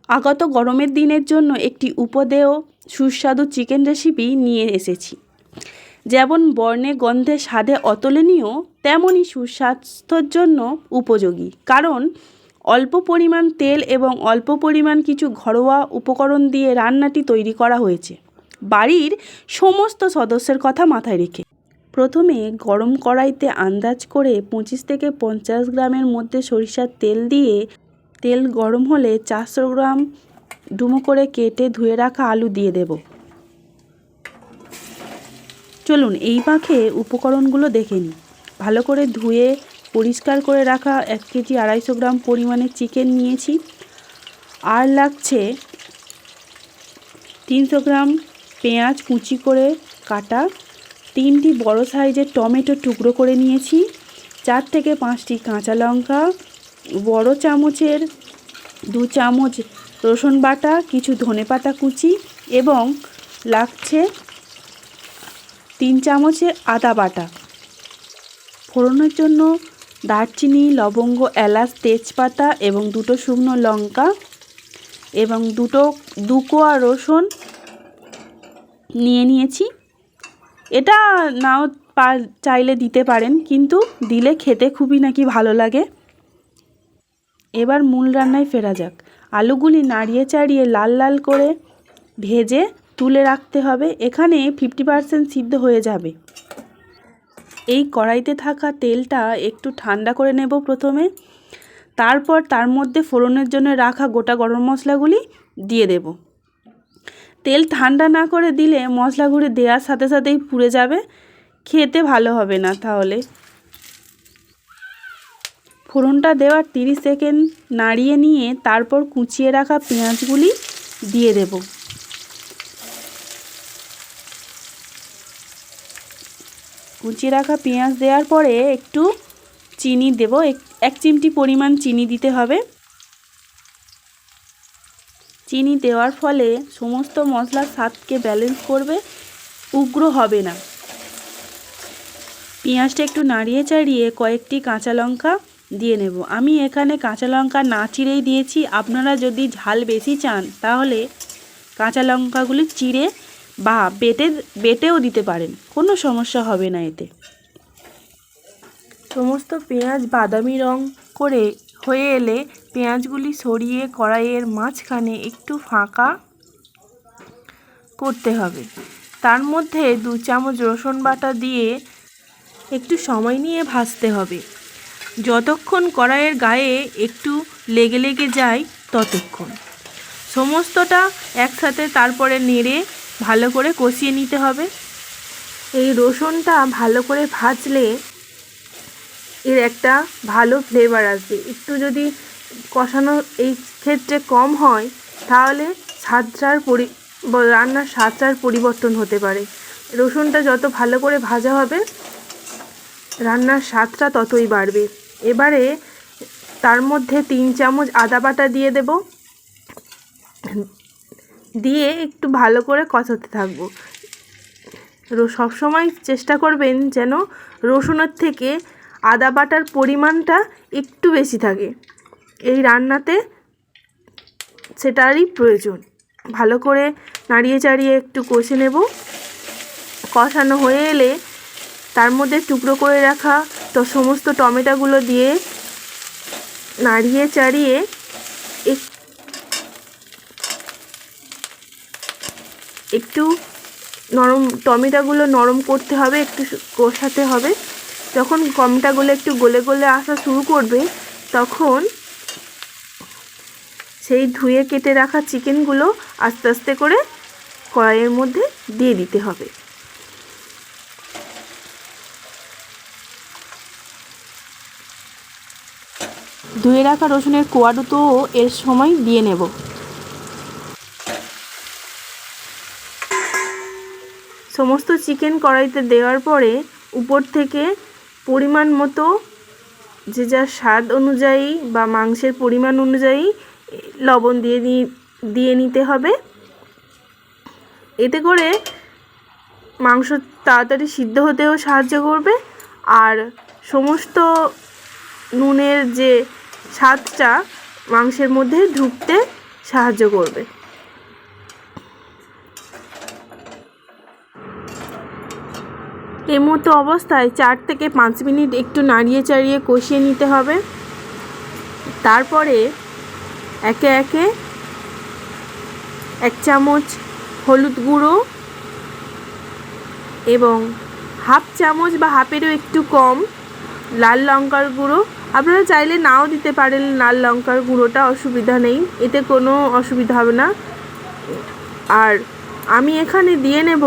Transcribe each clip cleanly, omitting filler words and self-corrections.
আগত গরমের দিনের জন্য একটি উপদেয় সুস্বাদু চিকেন রেসিপি নিয়ে এসেছি। যেমন বর্ণে গন্ধে স্বাদে অতুলনীয়, তেমনই সুস্বাস্থ্যের জন্য উপযোগী। কারণ অল্প পরিমাণ তেল এবং অল্প পরিমাণ কিছু ঘরোয়া উপকরণ দিয়ে রান্নাটি তৈরি করা হয়েছে বাড়ির সমস্ত সদস্যের কথা মাথায় রেখে। প্রথমে গরম কড়াইতে আন্দাজ করে 25 থেকে 50 গ্রামের মধ্যে সরিষার তেল দিয়ে, তেল গরম হলে 400 গ্রাম ডুমো করে কেটে ধুয়ে রাখা আলু দিয়ে দেব। চলুন এই পাখে উপকরণগুলো দেখে নিই। ভালো করে ধুয়ে পরিষ্কার করে রাখা 1 কেজি 250 গ্রাম পরিমাণে চিকেন নিয়েছি। আর লাগছে 300 গ্রাম পেঁয়াজ কুচি করে কাটা, 3টি বড় সাইজের টমেটো টুকরো করে নিয়েছি, 4 থেকে 5টি কাঁচা লঙ্কা, বড় চামচের 2 চামচ রসুন বাটা, কিছু ধনেপাতা কুচি এবং লাগছে 3 চামচের আদা বাটা। ফোড়নের জন্য দারচিনি, লবঙ্গ, এলাচ, তেজপাতা এবং 2টো শুকনো লঙ্কা এবং 2 কোয়া রসুন নিয়েছি। এটা নাও চাইলে দিতে পারেন, কিন্তু দিলে খেতে খুবই নাকি ভালো লাগে। এবার মূল রান্নায় ফেরা যাক। আলুগুলি নাড়িয়ে চাড়িয়ে লাল লাল করে ভেজে তুলে রাখতে হবে। এখানে 50% সিদ্ধ হয়ে যাবে। এই কড়াইতে থাকা তেলটা একটু ঠান্ডা করে নেব প্রথমে। তারপর তার মধ্যে ফোড়নের জন্য রাখা গোটা গরম মশলাগুলি দিয়ে দেব। তেল ঠান্ডা না করে দিলে মশলাগুলি দেওয়ার সাথে সাথেই পুড়ে যাবে, খেতে ভালো হবে না। তাহলে ফোড়নটা দেওয়ার 30 সেকেন্ড নাড়িয়ে নিয়ে তারপর কুচিয়ে রাখা পেঁয়াজগুলি দিয়ে দেব। কুচিয়ে রাখা পেঁয়াজ দেওয়ার পরে একটু চিনি দেব, 1 চিমটি পরিমাণ চিনি দিতে হবে। চিনি দেওয়ার ফলে সমস্ত মশলার স্বাদকে ব্যালেন্স করবে, উগ্র হবে না। পেঁয়াজটা একটু নাড়িয়ে চাড়িয়ে কয়েকটি কাঁচা লঙ্কা দিয়ে নেব। আমি এখানে কাঁচা লঙ্কা না চিড়েই দিয়েছি। আপনারা যদি ঝাল বেশি চান তাহলে কাঁচা লঙ্কাগুলি চিড়ে বা বেটেও দিতে পারেন, কোনো সমস্যা হবে না এতে। সমস্ত পেঁয়াজ বাদামি রং করে হয়ে এলে পেঁয়াজগুলি সরিয়ে কড়াইয়ের মাঝখানে একটু ফাঁকা করতে হবে। তার মধ্যে 2 চামচ রসুন বাটা দিয়ে একটু সময় নিয়ে ভাজতে হবে, যতক্ষণ কড়াইয়ের গায়ে একটু লেগে লেগে যায় ততক্ষণ। সমস্তটা একসাথে তারপরে নেড়ে ভালো করে কষিয়ে নিতে হবে। এই রসুনটা ভালো করে ভাজলে এর একটা ভালো ফ্লেভার আসবে। একটু যদি কষানো এই ক্ষেত্রে কম হয় তাহলে রান্নার স্বাদটার পরিবর্তন হতে পারে। রসুনটা যত ভালো করে ভাজা হবে রান্নার স্বাদটা ততই বাড়বে। এবারে তার মধ্যে 3 চামচ আদা বাটা দিয়ে দেব, দিয়ে একটু ভালো করে কষাতে থাকবো। সবসময় চেষ্টা করবেন যেন রসুনের থেকে আদা বাটার পরিমাণটা একটু বেশি থাকে। এই রান্নাতে সেটারই প্রয়োজন। ভালো করে নাড়িয়ে চাড়িয়ে একটু কষে নেব। কষানো হয়ে এলে তার মধ্যে টুকরো করে রাখা সমস্ত টমেটোগুলো দিয়ে নাড়িয়ে চাড়িয়ে একটু টমেটোগুলো নরম করতে হবে, একটু কষাতে হবে। যখন টমেটোগুলো একটু গলে গলে আসা শুরু করবে তখন সেই ধুয়ে কেটে রাখা চিকেনগুলো আস্তে আস্তে করে কড়াইয়ের মধ্যে দিয়ে দিতে হবে। ধুয়ে রাখা রসুনের কোয়া দুটো এর সময় দিয়ে নেব। সমস্ত চিকেন কড়াইতে দেওয়ার পরে উপর থেকে পরিমাণ মতো যে যার স্বাদ অনুযায়ী বা মাংসের পরিমাণ অনুযায়ী লবণ দিয়ে নিতে হবে। এতে করে মাংস তাড়াতাড়ি সিদ্ধ হতেও সাহায্য করবে, আর সমস্ত নুনের যে স্বাদটা মাংসের মধ্যে ঢুকতে সাহায্য করবে। এই মতো অবস্থায় 4 থেকে 5 মিনিট একটু নাড়িয়ে চাড়িয়ে কষিয়ে নিতে হবে। তারপরে একে একে 1 চামচ হলুদ গুঁড়ো এবং হাফ চামচ বা হাফেরও একটু কম লাল লঙ্কার গুঁড়ো, আপনারা চাইলে নাও দিতে পারেন লাল লঙ্কার গুঁড়োটা, অসুবিধা নেই, এতে কোনো অসুবিধা হবে না। আর আমি এখানে দিয়ে নেব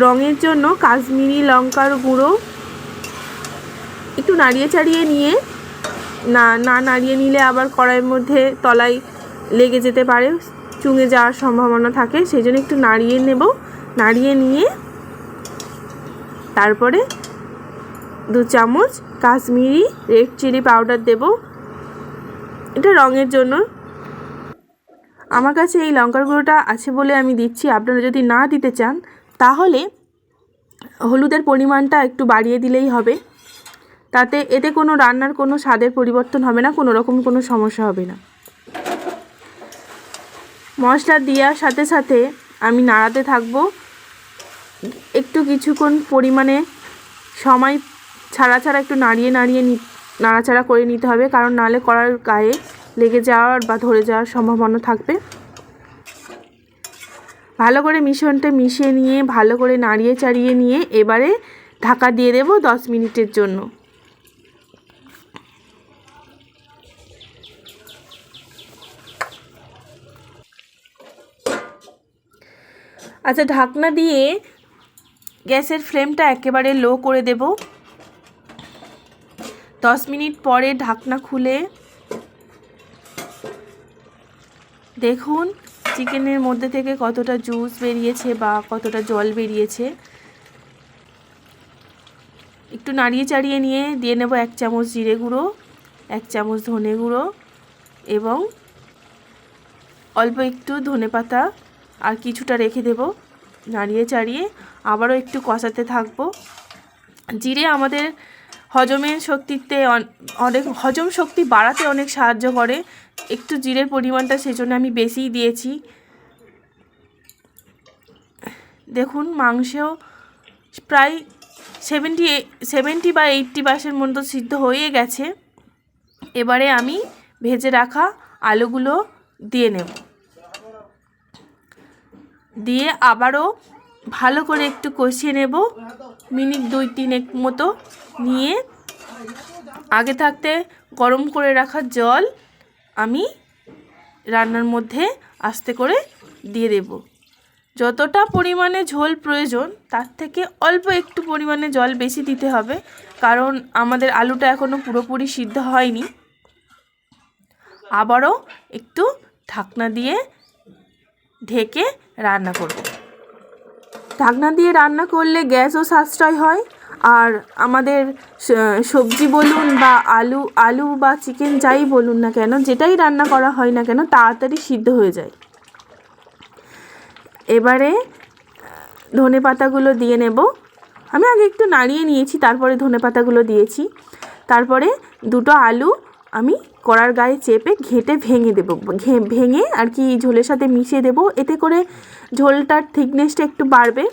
রঙের জন্য কাশ্মীরি লঙ্কার গুঁড়ো। একটু নাড়িয়ে চাড়িয়ে নিয়ে, না নাড়িয়ে নিলে আবার কড়াইয়ের মধ্যে তলায় লেগে যেতে পারে, চুঙে যাওয়ার সম্ভাবনা থাকে, সেই জন্য একটু নাড়িয়ে নেব। নাড়িয়ে নিয়ে তারপরে 2 চামচ কাশ্মীরি রেড চিলি পাউডার দেব, এটা রঙের জন্য। আমার কাছে এই লঙ্কার গুঁড়োটা আছে বলে আমি দিচ্ছি, আপনারা যদি না দিতে চান তাহলে হলুদের পরিমাণটা একটু বাড়িয়ে দিলেই হবে। এতে কোনো রান্নার কোনো স্বাদের পরিবর্তন হবে না, কোনো রকম কোনো সমস্যা হবে না। মশলা দেওয়ার সাথে সাথে আমি নাড়াতে থাকবো, একটু কিছুক্ষণ পরিমাণে সময় ছাড়া একটু নাড়াচাড়া করে নিতে হবে, কারণ নাহলে কড়ার গায়ে লেগে যাওয়ার বা ধরে যাওয়ার সম্ভাবনা থাকবে। ভালো করে মিশ্রণটা মিশিয়ে নিয়ে ভালো করে নাড়িয়ে চাড়িয়ে নিয়ে এবারে ঢাকা দিয়ে দেব 10 মিনিটের জন্য। আচ্ছা, ঢাকনা দিয়ে গ্যাসের ফ্লেমটা একেবারে লো করে দেব। 10 মিনিট পরে ঢাকনা খুলে দেখুন চিকেনের মধ্যে থেকে কতটা জুস বেরিয়েছে বা কতটা জল বেরিয়েছে। একটু নাড়িয়ে চাড়িয়ে নিয়ে দিয়ে নেব 1 চামচ জিরে গুঁড়ো, 1 চামচ ধনে গুঁড়ো এবং অল্প একটু ধনেপাতা আর কিছুটা রেখে দেব। নাড়িয়ে চাড়িয়ে আবারও একটু কষাতে থাকবো। জিরে আমাদের হজমের শক্তিতে হজম শক্তি বাড়াতে অনেক সাহায্য করে। একটু জিরের পরিমাণটা সেজন্য আমি বেশিই দিয়েছি। দেখুন মাংসেও প্রায় 70 বা 80% মতো সিদ্ধ হয়ে গেছে। এবারে আমি ভেজে রাখা আলুগুলো দিয়ে নেব, দিয়ে আবারও ভালো করে একটু কষিয়ে নেব মিনিট 2-3 মতো নিয়ে আগে থাকতে গরম করে রাখা জল আমি রান্নার মধ্যে আস্তে করে দিয়ে দেব। যতটা পরিমাণে ঝোল প্রয়োজন তার থেকে অল্প একটু পরিমাণে জল বেশি দিতে হবে, কারণ আমাদের আলুটা এখনও পুরোপুরি সিদ্ধ হয়নি। আবারও একটু ঢাকনা দিয়ে ঢেকে রান্না করব। ঢাকনা দিয়ে রান্না করলে গ্যাসও সাশ্রয় হয়, আর আমাদের সবজি বলুন বা আলু বা চিকেন যাই বলুন না কেন, যেটাই রান্না করা হয় না কেন তাড়াতাড়ি সিদ্ধ হয়ে যায়। এবারে ধনেপাতাগুলো দিয়ে নেব। আমি আগে একটু নাড়িয়ে নিয়েছি, তারপরে ধনেপাতাগুলো দিয়েছি। তারপরে 2টো আলু আমি কড়ার গায়ে চেপে ঘেঁটে ভেঙে দেব, ভেঙে আর কি ঝোলের সাথে মিশিয়ে দেব। এতে করে ঝোলটার থিকনেসটা একটু বাড়বে।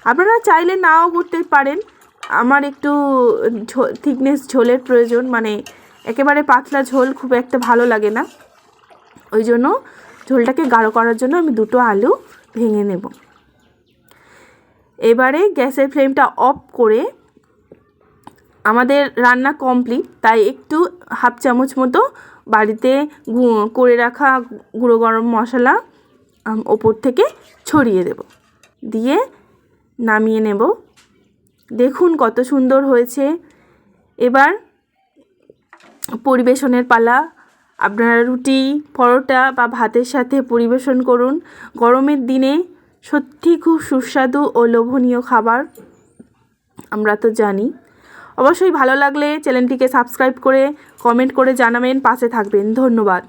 আপনারা চাইলে নাও করতে পারেন, আমার একটু থিকনেস ঝোলের প্রয়োজন, মানে একেবারে পাতলা ঝোল খুব একটা ভালো লাগে না, ওই জন্য ঝোলটাকে গাঢ় করার জন্য আমি 2টো আলু ভেঙে নেব। এবারে গ্যাসের ফ্লেমটা অফ করে, আমাদের রান্না কমপ্লিট, তাই একটু হাফ চামচ মতো বাড়িতে করে রাখা গুঁড়ো গরম মশলা ওপর থেকে ছড়িয়ে দেব, দিয়ে নামিয়ে নেব। দেখুন কত সুন্দর হয়েছে। এবার পরিবেশনের পালা। আপনারা রুটি, পরোটা বা ভাতের সাথে পরিবেশন করুন। গরমের দিনে সত্যি খুব সুস্বাদু ও লোভনীয় খাবার, আমরা তো জানি। অবশ্যই ভালো লাগলে চ্যানেলটিকে সাবস্ক্রাইব করে কমেন্ট করে জানাবেন, পাশে থাকবেন। ধন্যবাদ।